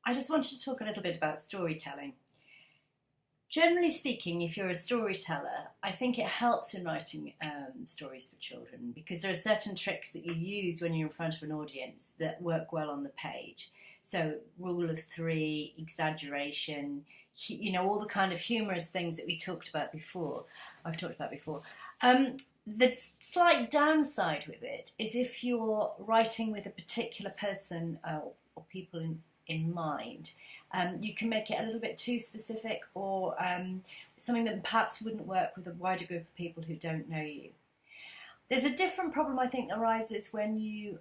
I just wanted to talk a little bit about storytelling. Generally speaking, if you're a storyteller, I think it helps in writing stories for children because there are certain tricks that you use when you're in front of an audience that work well on the page. So, rule of three, exaggeration, all the kind of humorous things that we talked about before. I've talked about before. The slight downside with it is if you're writing with a particular person or people in mind, you can make it a little bit too specific or something that perhaps wouldn't work with a wider group of people who don't know you. There's a different problem, I think, that arises when you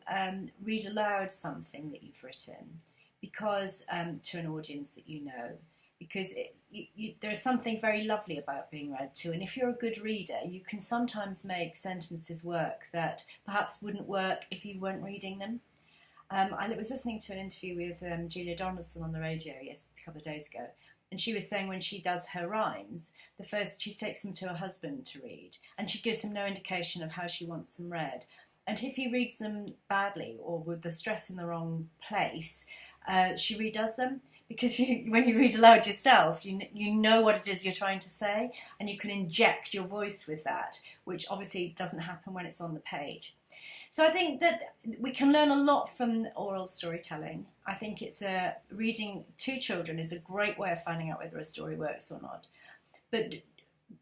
read aloud something that you've written because to an audience that you know, because there is something very lovely about being read to, and if you're a good reader, you can sometimes make sentences work that perhaps wouldn't work if you weren't reading them. I was listening to an interview with Julia Donaldson on the radio a couple of days ago, and she was saying when she does her rhymes, she takes them to her husband to read, and she gives him no indication of how she wants them read. And if he reads them badly or with the stress in the wrong place, she redoes them. Because when you read aloud yourself, you know what it is you're trying to say, and you can inject your voice with that, which obviously doesn't happen when it's on the page. So I think that we can learn a lot from oral storytelling. I think reading to children is a great way of finding out whether a story works or not. But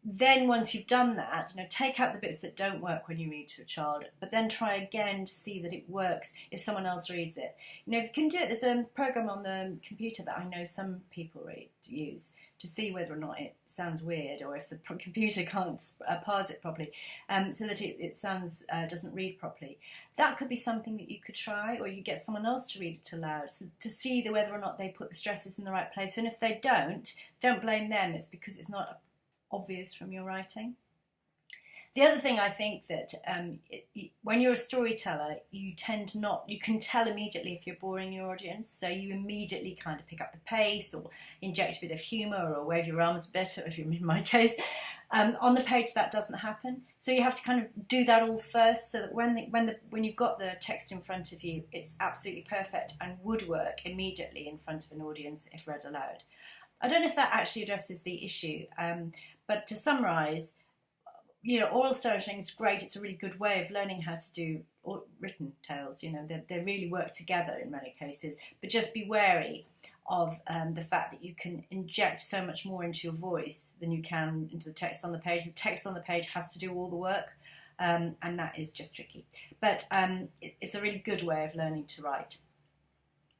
then once you've done that, take out the bits that don't work when you read to a child, but then try again to see that it works if someone else reads it. If you can do it, there's a program on the computer that I know some people use to see whether or not it sounds weird or if the computer can't parse it properly, so that it sounds doesn't read properly. That could be something that you could try, or you get someone else to read it aloud to see whether or not they put the stresses in the right place. And if they don't blame them. It's because it's not obvious from your writing. The other thing I think that when you're a storyteller, you can tell immediately if you're boring your audience, so you immediately kind of pick up the pace or inject a bit of humour or wave your arms a bit, if you're in my case. On the page that doesn't happen, so you have to kind of do that all first, so that when you've got the text in front of you, it's absolutely perfect and would work immediately in front of an audience if read aloud. I don't know if that actually addresses the issue, but to summarise, oral storytelling is great. It's a really good way of learning how to do written tales. They really work together in many cases, but just be wary of the fact that you can inject so much more into your voice than you can into the text on the page. The text on the page has to do all the work, and that is just tricky. But it's a really good way of learning to write.